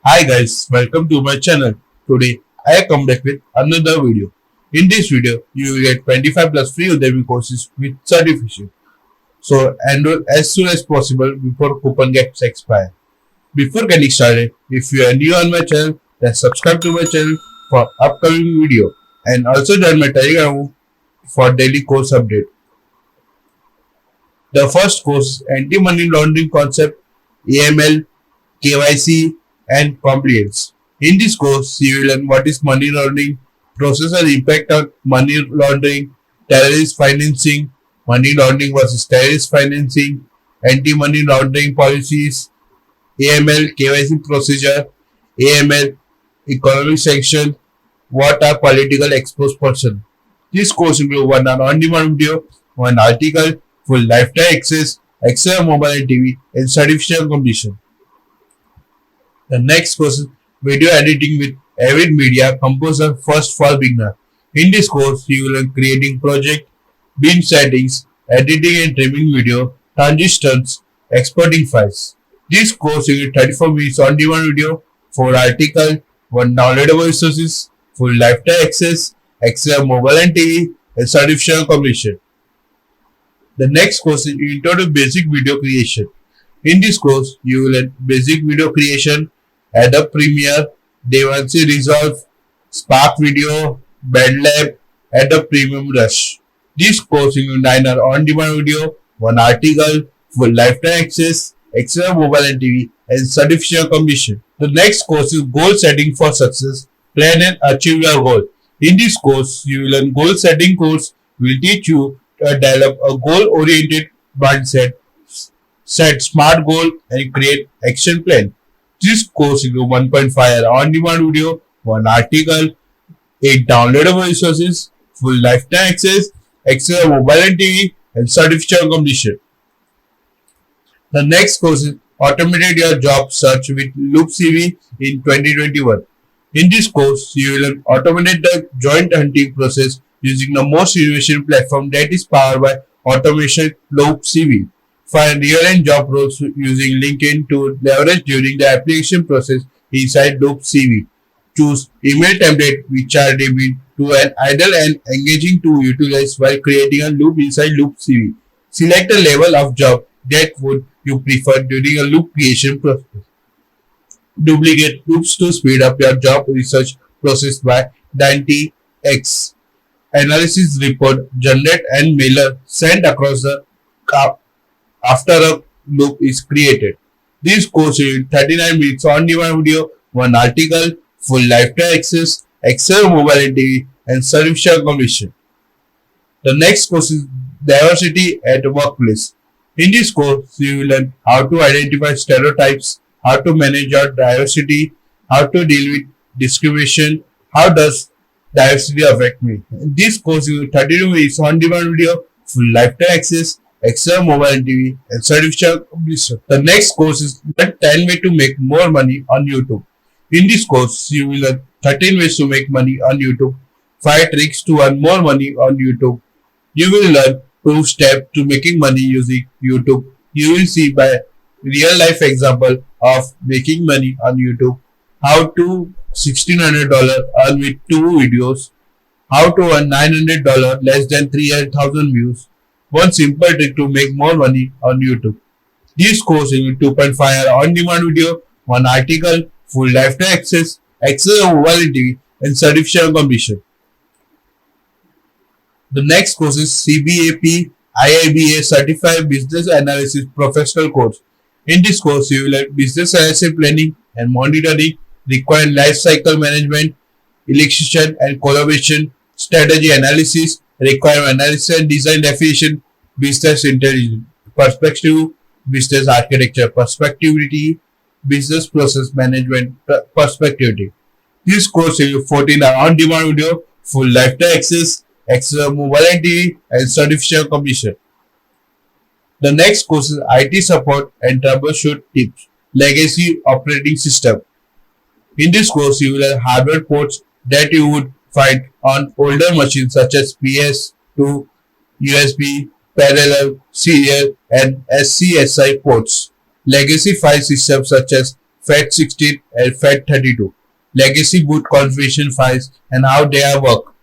Hi guys, welcome to my channel. Today I come back with another video. In this video, you will get 25 plus free Udemy courses with certification. So enroll as soon as possible before coupon gets expired. Before getting started, if you are new on my channel, then subscribe to my channel for upcoming video and also join my Telegram for daily course update. The first course, Anti-Money Laundering Concept, AML, KYC, and compliance. In this course, you will learn what is money laundering, process and impact on money laundering, terrorist financing, money laundering versus terrorist financing, anti-money laundering policies, AML, KYC procedure, AML, economic sanction, what are political exposed person. This course includes one on-demand video, one article, full lifetime access, access on mobile and TV, and certification completion. The next course is video editing with Avid Media Composer First for Beginner. In this course, you will learn creating project, bin settings, editing and trimming video, transitions, exporting files. This course will 34 minutes on demand video, 4 articles, 1 downloadable resources, full lifetime access, access on mobile and TV, and certification completion. The next course is Intro to Basic Video Creation. In this course, you will learn basic video creation, Adobe Premiere, DaVinci Resolve, Spark Video, BandLab, Adobe Premium Rush. This course includes 9 hours on-demand video, 1 article, full lifetime access, access on mobile and TV, and certification completion. The next course is Goal Setting for Success. Plan and achieve your goal. In this course, you will learn goal setting course will teach you to develop a goal-oriented mindset, set smart goal, and create action plan. This course includes 1.5 hour on-demand video, 1 article, 8 downloadable resources, full lifetime access, access on mobile and TV, and certification completion. The next course is Automated Your Job Search with Loop CV in 2021. In this course, you will automate the joint hunting process using the most innovation platform that is powered by automation Loop CV. Find real-end job roles using LinkedIn to leverage during the application process inside Loop CV. Choose email template which are deemed to an ideal and engaging to utilize while creating a loop inside Loop CV. Select the level of job that would you prefer during a loop creation process. Duplicate loops to speed up your job research process by 90x. Analysis report generate and mailer sent across the after a loop is created. This course is 39 minutes on demand video, 1 article, full lifetime access, access mobile and TV, and certification completion. The next course is Diversity at Workplace. In this course, you will learn how to identify stereotypes, how to manage your diversity, how to deal with discrimination, how does diversity affect me. In this course, you will 32 minutes on demand video, full lifetime access, access mobile and TV, and certification completion. The next course is Learn 10 ways to make more money on YouTube. In this course, you will learn 13 ways to make money on YouTube, 5 tricks to earn more money on YouTube. You will learn 2 steps to making money using YouTube. You will see by real life example of making money on YouTube, how to $1,600 earn with 2 videos, how to earn $900 less than 300,000 views. One simple trick to make more money on YouTube. This course is 2.5 hour on-demand video, 1 article, full lifetime access, access on mobile and TV, and certification completion. The next course is CBAP IIBA Certified Business Analysis Professional Course. In this course, you will learn business analysis planning and monitoring, required life cycle management, election and collaboration, strategy analysis, requirement analysis and design definition, business intelligence, perspective, business architecture, perspectivity, business process management, perspectivity. This course is 14 hour on-demand video, full lifetime access, access on mobile and TV, and certification completion. The next course is IT support and troubleshoot tips, legacy operating system. In this course, you will learn hardware ports that you would find on older machines such as PS2, USB, parallel, serial, and SCSI ports. Legacy file systems such as FAT16 and FAT32, legacy boot configuration files and how they are work,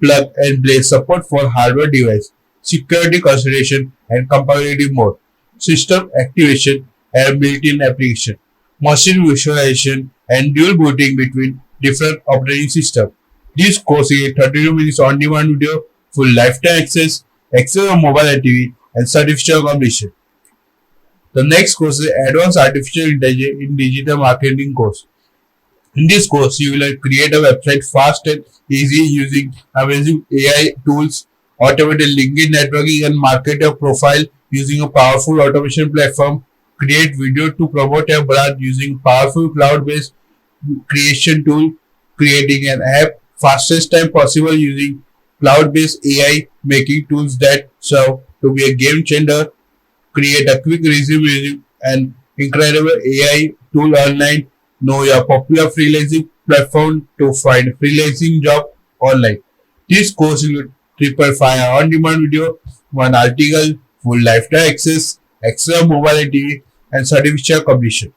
plug and play support for hardware device, security consideration and compatibility mode, system activation and built-in application, machine visualization and dual booting between different operating systems. This course is 32 minutes on-demand video, full lifetime access on mobile and TV, and certificate completion. The next course is Advanced Artificial Intelligence in Digital Marketing course. In this course, you will create a website fast and easy using amazing AI tools, automated LinkedIn networking, and market your profile using a powerful automation platform. Create video to promote your brand using powerful cloud-based creation tool. Creating an app fastest time possible using cloud-based AI making tools that serve to be a game changer. Create a quick resume using an incredible AI tool online. Know your popular freelancing platform to find freelancing job online. This course includes triple fire on-demand video, one article, full lifetime access on mobile and TV, and certificate completion.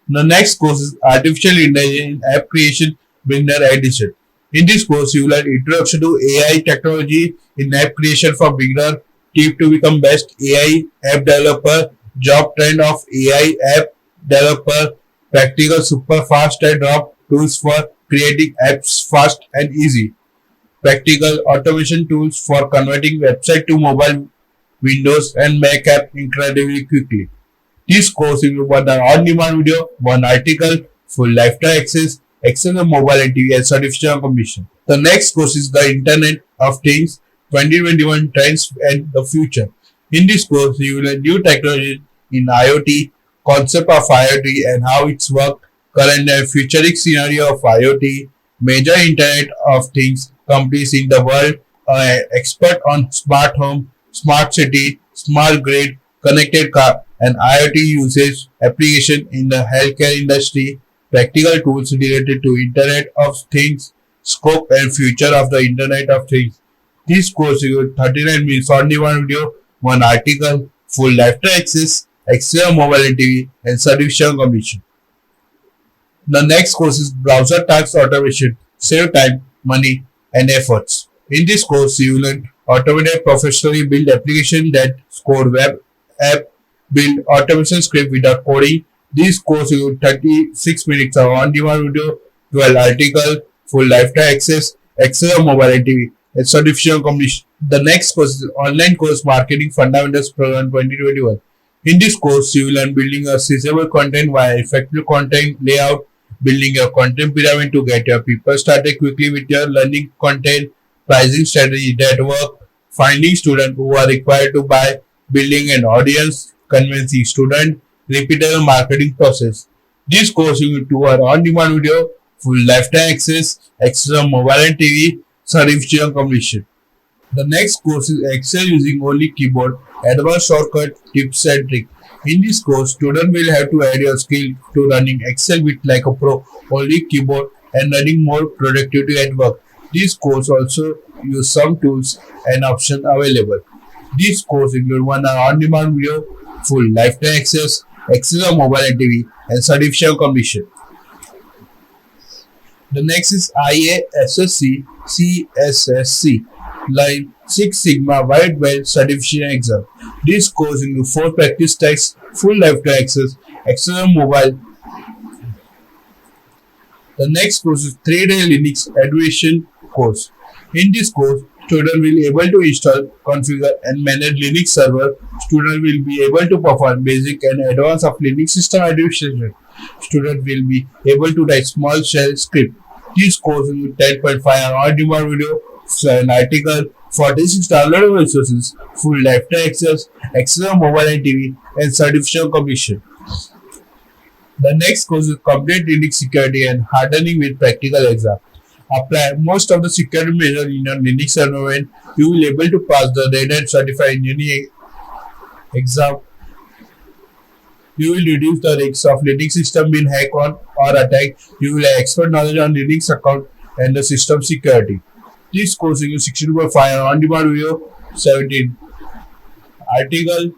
The next course is Artificial Intelligence in App Creation Beginner Edition. In this course, you will learn introduction to AI technology in app creation for beginner, tip to become best AI app developer, job trend of AI app developer, practical super fast and drop tools for creating apps fast and easy, practical automation tools for converting website to mobile, Windows and Mac app incredibly quickly. This course includes one on-demand video, one article, full lifetime access on mobile and TV, and certificate completion. The next course is the Internet of Things 2021 Trends and the Future. In this course, you will learn new technology in IoT, concept of IoT and how it's work, current and futuristic scenario of IoT, major Internet of Things companies in the world, expert on smart home, smart city, smart grid, connected car, and IoT usage application in the healthcare industry, practical tools related to Internet of Things, scope and future of the Internet of Things. This course is 39 minutes on-demand video, one article, full lifetime access on mobile and TV, and certificate completion. The next course is Browser Task Automation, save time, money, and efforts. In this course, you will learn automated professionally build application that score web app, build automation script without coding. This course is 36 minutes of on-demand video, 12 article, full lifetime access on mobile and TV, and certificate completion. The next course is online course Marketing Fundamentals Program 2021. In this course, you will learn building a searchable content via effective content layout, building a content pyramid to get your people started quickly with your learning content, pricing strategy that work, finding students who are required to buy, building an audience, convincing students, repeatable marketing process. This course you will do an on-demand video, full lifetime access on mobile and TV, certificate completion. The next course is Excel using only keyboard, advanced shortcut, tips and tricks. In this course, student will have to add your skill to running Excel with like a pro, only keyboard and running more productivity at work. This course also use some tools and options available. This course includes one on-demand video, full lifetime access on mobile and TV, and certificate completion. The next is IASSC CSSC Line Six Sigma White Belt Certification Exam. This course includes 4 practice tests, full lifetime access on mobile. The next course is 3-day Linux Education course. In this course, student will be able to install, configure and manage Linux server. Student will be able to perform basic and advanced of Linux system administration. Student will be able to write small shell script. This course will 10.5 on-demand video, 7 article, 46 downloadable resources, full lifetime access on mobile and TV, and certificate completion. The next course is complete Linux security and hardening with practical exam. Apply most of the security measures in your Linux environment. You will be able to pass the Red Hat Certified Engineering exam. You will reduce the risks of Linux system being hacked on or attacked. You will have expert knowledge on Linux account and the system security. This course is 16.5 on-demand video, 17 article,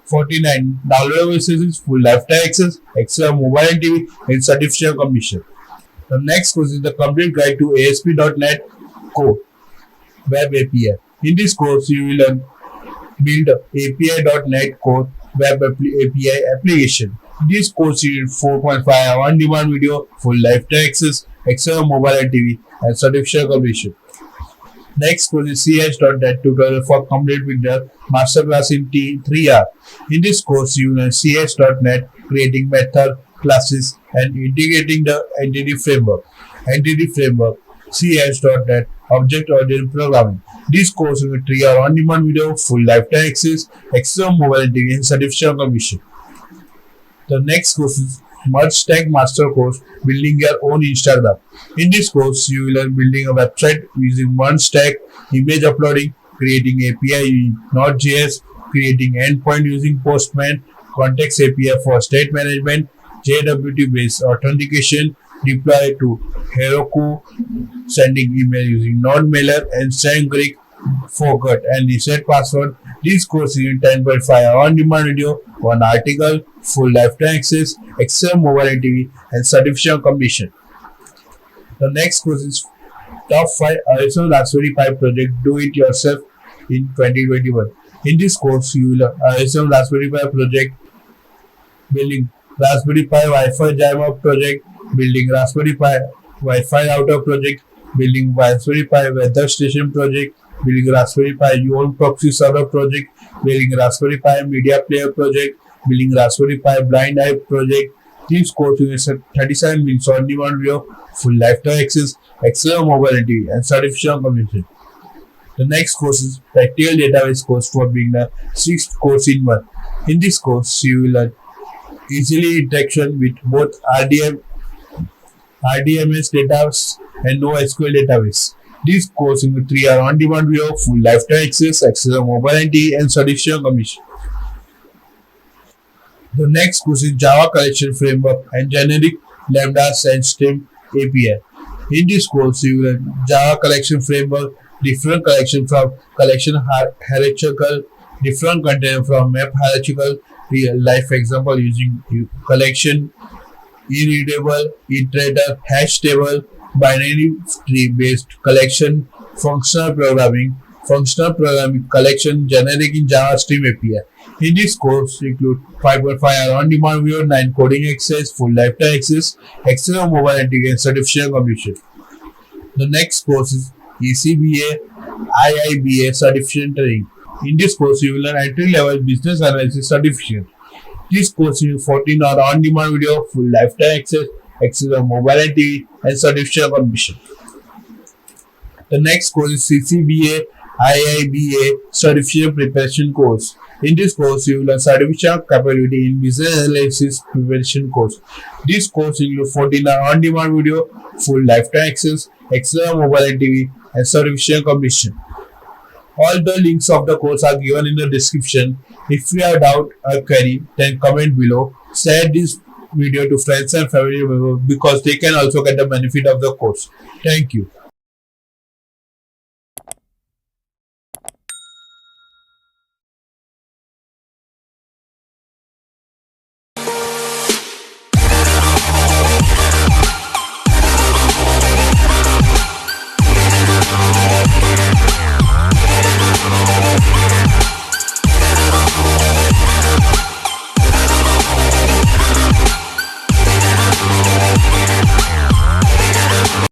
49. Downloadable services, full lifetime access, extra mobile and TV, and certification commission. The next course is the complete guide to ASP.NET Core Web API. In this course, you will learn build API.NET Core API application. This course is 4.5 on-demand video, full lifetime access, extra mobile and TV, and certification completion. Next course is CS.NET tutorial for complete beginner masterclass in 3 hours. In this course, you learn CS.NET, creating method, classes, and integrating the entity framework. Entity framework, CS.NET, object-oriented programming. This course is a 3 hour on-demand video, full lifetime access, extra mobile and TV, and certification commission. The next course is Merge Tech Master Course, building your own Instagram. In this course, you will learn building a website using Merge Tech, image uploading, creating API using Node.js, creating endpoint using Postman, context API for state management, JWT-based authentication, deploy to Heroku, sending email using NodeMailer, and send Greek, forgot and reset password. This course is in 10.5 hour on-demand video, 1 article, full lifetime access, extra mobile and TV, and certification completion. The next course is Top 5 original Raspberry Pi project do it yourself in 2021. In this course, you will learn original Raspberry Pi project, building Raspberry Pi Wi-Fi jammer project, building Raspberry Pi Wi-Fi router project, building Raspberry Pi weather station project, building Raspberry Pi own proxy server project, building Raspberry Pi media player project, building Raspberry Pi blind eye project. This course is 37 minutes on demand video, full lifetime access, extra mobile and TV, and certification completion. The next course is Practical Database course for beginner, 6th course in 1. In this course, you will learn easily interaction with both RDMS database and NoSQL database. This course is 3 hour on demand video, full lifetime access, mobile and TV, and certification commission. The next course is Java Collection Framework and Generic Lambdas and Stream API. In this course, you will learn Java Collection Framework, different collection from collection hierarchical, different container from map hierarchical, real life example using collection, e-readable, iterator, hash table, binary tree based collection, functional programming collection, generic in Java Stream API. In this course, include 5.5 hour on-demand video, 9 coding access, full lifetime access, external mobile and TV, and certification completion. The next course is ECBA, IIBA certification training. In this course, you will learn entry-level business analysis certification. This course is 14 hour on-demand video, full lifetime access, mobile and TV, and certification completion. The next course is CCBA, IIBA certification preparation course. In this course, you will learn certification capability in business analysis preparation course. This course includes 14 hour on-demand video, full lifetime access, mobile and TV, and certification completion. All the links of the course are given in the description. If you have doubt or query, then comment below. Share this video to friends and family members because they can also get the benefit of the course. Thank you.